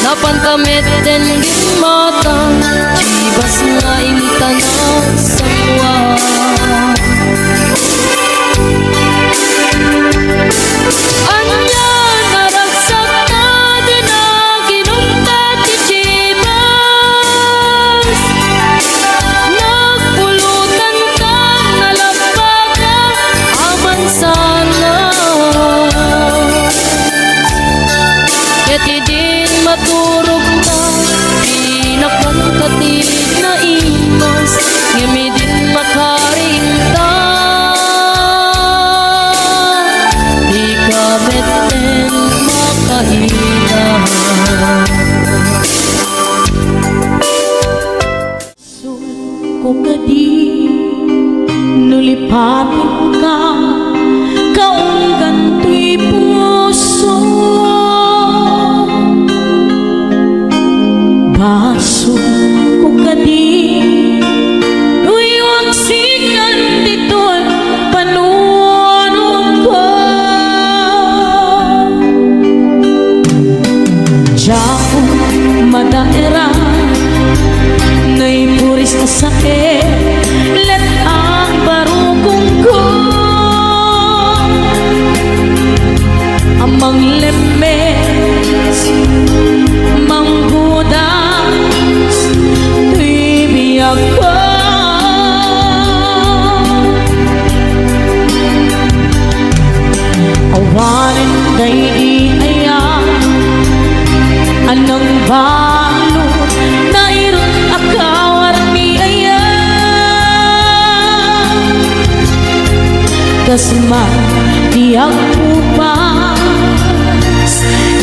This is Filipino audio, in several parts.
Napantamit din mata, ibas na intanang sawa. Anya naragsak na din na ginumpat ichibas. Nagpulutan ka, nalabag ka, aman sana. Yati din maturog na, pinakangkatig na imas, ngami din makarinta. Di ka beten makahina. Ko kadi nulipapin ka, kaong ganto'y puso. Baso ko kadi nuyong sigan dito'y panunod ko. Diyan madaera ngay puris na sakit, let ang barukong ko amang lemes manggudas tuy biyag ko. Awanin kay di ayan anang balot na irot akawar ni ayan kasman diag upas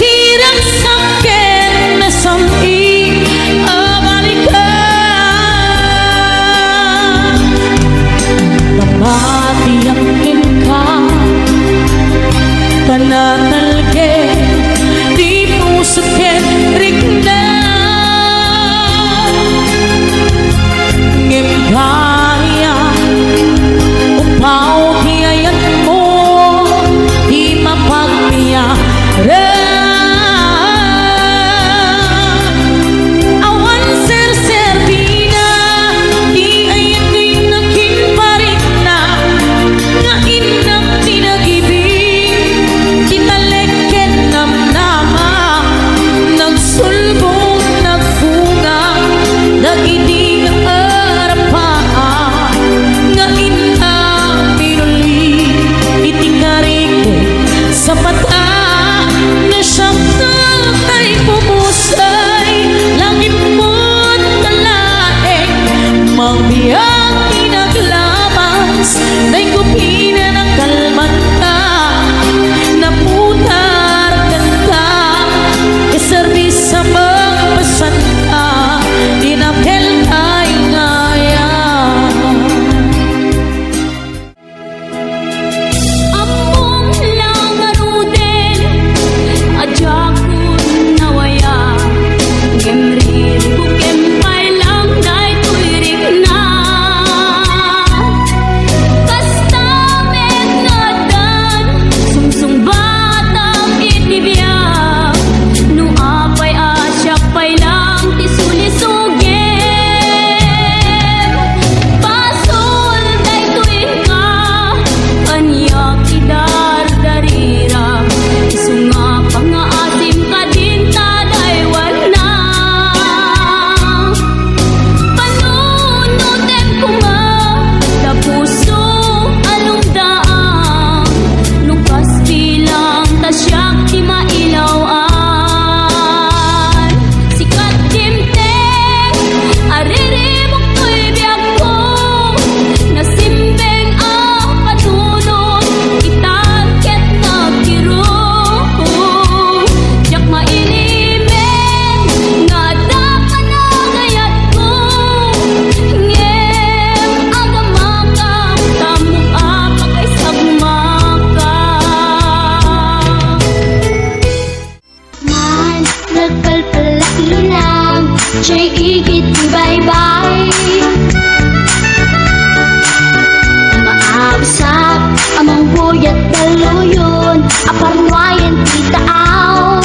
hirang sakit na sami abalikan namatiyakin ka panatalge di pusukit rikna ngimgaya upaw hiyayat mo di mapagpiyara. Awan ser-serbina di ayat ko'y nakinparit na nga inang tinag-ibig kitaleket namnama nagsulbong nagfunga dagiti ang arapaan nga inang pinuli itingariko sa pata na siyang tatay pumusay langit mo't kalaeng mabiyang inaglamas na'y kupina ng kalmanta naputar kanta iservis sa magpasan ka dinapel kay ngaya. Among lang aruden ajakun nawaya gemrir bukem pailang day tuirik na kastamet ngadan sumsung batang itibiyag nu apay asyak pailang tisulisugem pasul day tuin ka anyak idar darira isunga pangaasim ka din taday wala panunutin ko nga da puso alungdaan nukas bilang tasyak di mailawaan sikat dimteng aririmok ko'y biyag ko nasimbeng ang patunod itanket nagkiro jak mailimen nga da ka na gayat ko ngem agamaka tamok apak ay sagmaka man nagkalpalakinang siya'y igit bye-bye maabsak amang buyat daluyon aparwayan titaaw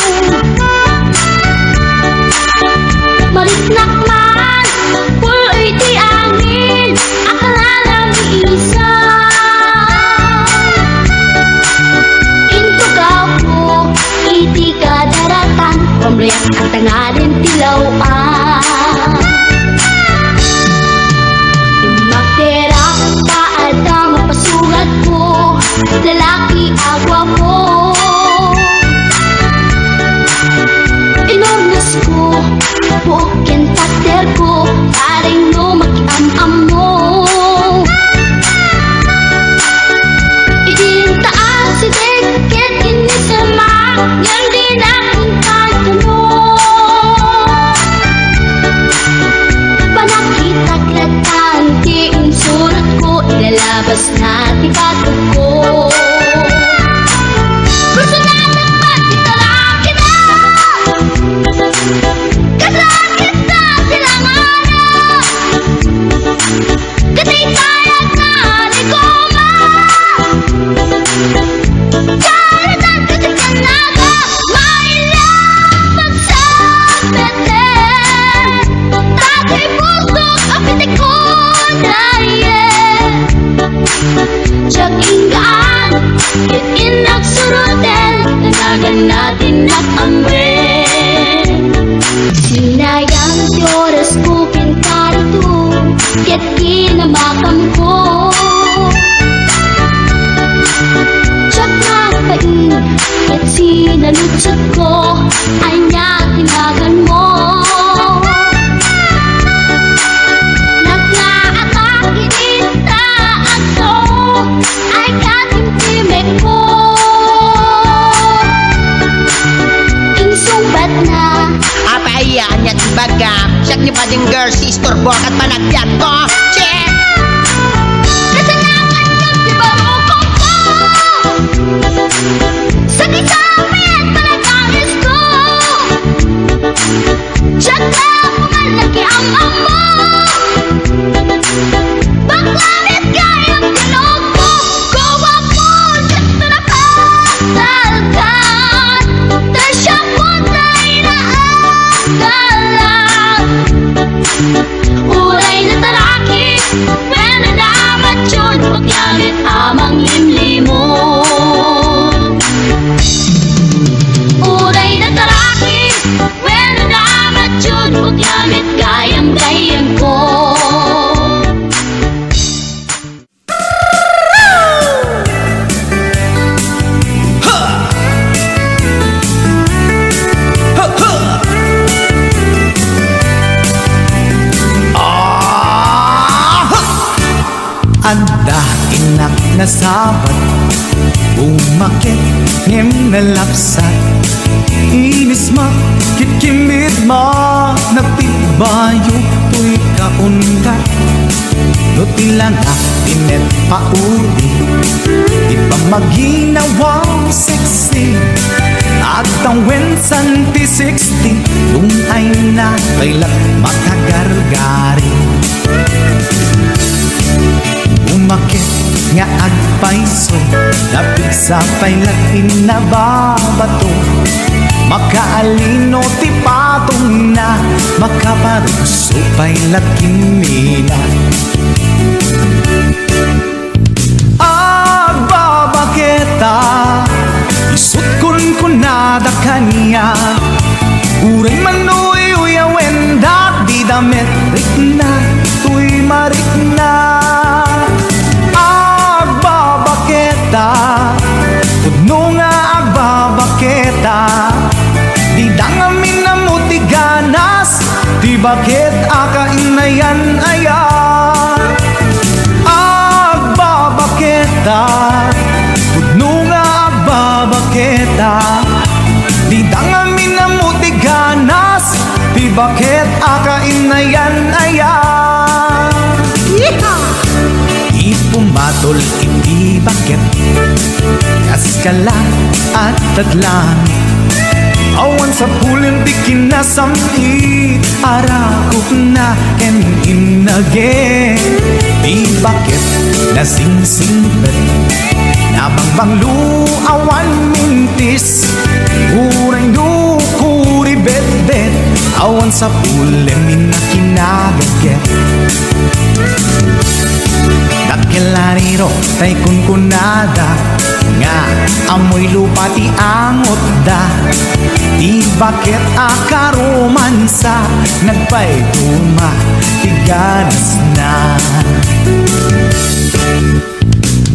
daratan Pamriyak at tangarin tilawan Magtira pa at ang mapasugat ko Lalaki agwa ko Inornas ko Bukin pater ko Taring no mag-am-am mo Idintaan si Deket Inisama Ngayon din aking kanto Panakita klatan Tiing surat ko Ilalabas na tibato ko Gusto na naman Italang kita Kasaan kita Silanganan Katay tayag na Ligoma Kalatan kasi kanaga Mailang pagsapeten Tatay puso Kapitik ko Dayen Tiyag ingaan Itin nagsuruten Tanagan natin nakamren Sinayang di oras ko pinkarito Ket kinamakam ko Tiyag nagpain Ket sinalutsot ko Ay niya tinagan mo Naglaakak inita ato Ay katimtimek ko Insumbat na Apayaan niya tibaga Siyak ni Bading Girl, sister Borg at panagyan ko Check! Kasanakan yung tibarokong ko Sa kisapit panagangis ko Diyan ka pumalaki ang amo Baklamit kayang tilog ko Gawa po sa pinapagdalgan Tasya po tayo na agalan Uray na taraki Pwede naman yun Paglamit amang limlimo Uray na taraki Pwede naman yun Paglamit gayang-gayang ko Anda inak na sabat Umakit ngem na lapsat Inis ma kitkimit ma Nagtibayo tuy kaunkat No tilanga tinet pauli Di pa maginawang sexy At ang wensan ti 60 Kung ay na kailat makagargari Umakit nga agpaiso Lapit sa pailatin na babato Makaalino ti patong na Makaparuso pailatin nila Agbabaketa Isut kun nada kanya Uray manuy uyawenda Di damit rikna Tuy marikna Puno nga agbabaketa Di dangamin na mutiganas Di bakit akainayan aya Agbabaketa Puno nga agbabaketa Di dangamin na mutiganas Di bakit akainayan aya Ipumatol iti bakit Kaskala at tadlan Awan sa pulin di kinasamit Arakot na and inage Di bakit nasingsingpet Nabangbang luawan mintis Uray nukuri bet-bet Awan sa pulin minakinagaget Dakit elariro tay kunkunada nga amoy lupa ti angot da. Di bakit akaromansa nagpay tuma ti ganas na.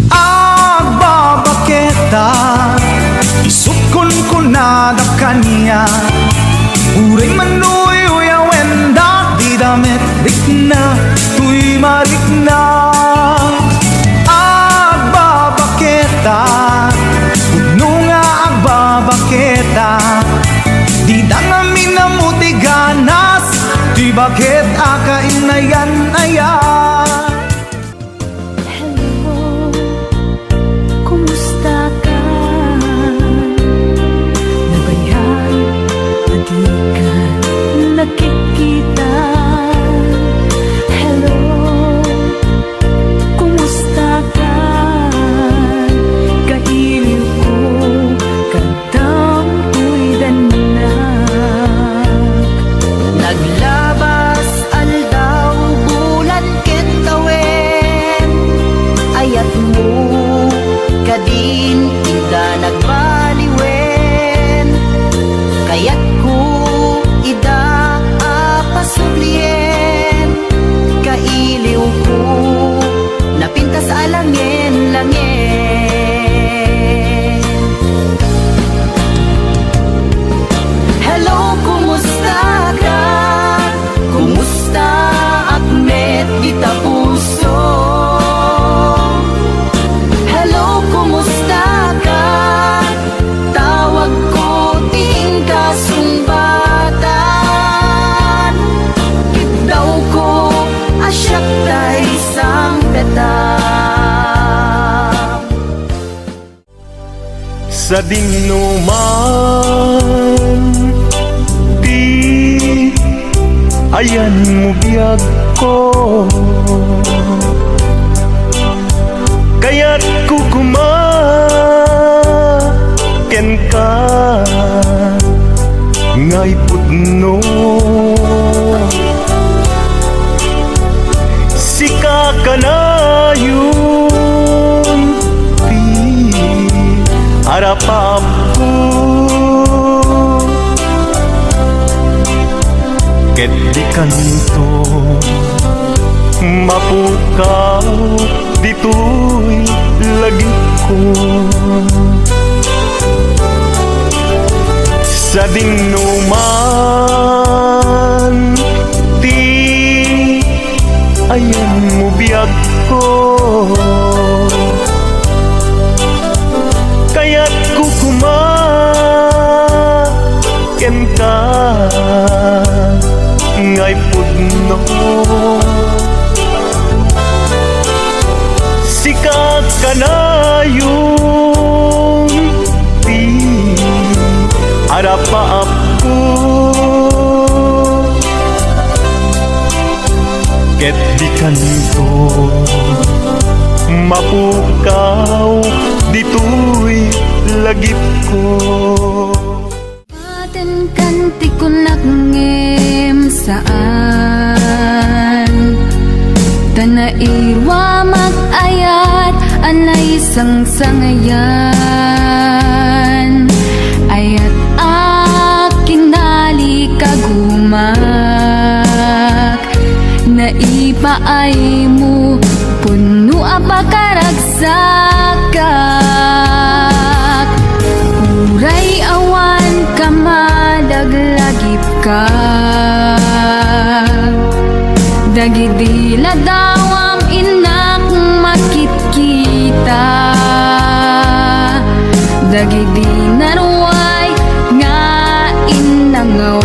Agbabaketa isut kunkunada kanya uray manuy uyawenda di damit rikna tuy marikna. Agbabaketa puno nga agbabaketa di dangamin na muti ganas di bakit akainayan ayan. Hello, kumusta ka? Nabayan, hindi ka nakikita. Hello, kumusta ka? Kailiw ko, kantang ko'y danak. Naglabas aldaw bulan ket tawen ayat mo kadin ida nagbaliwen kayat ko ida apasublien kailiw ko napintas alangin-langin. Hello, kumusta ka? Kumusta akmet kita puso? Hello, kumusta ka? Tawag ko ting kasumbatan. Daw ko asyak tay sang petang. Sa dinuman di ayan mo biyag ko kaya't kukumaken ka ngay pudno sika ka na yun di harapap ko ket di kanto mapukaw dito'y lagi ko sa dinuman di ayan mo biyag ko kaya't kukumaken ka ngay pudno sikat ka na yung di harapaap ko ket di kanto mapukaw dito'y lagip ko. Aten kanti ko nakngem saan Tanairwa mag-ayat anay sang-sangayan Ayat aking nalikagumak Naipaay mo puno apakaragsakak Uray awan ka madaglagip ka Dagidila daw ang inak makit-kita Dagidi naruay nga inangaw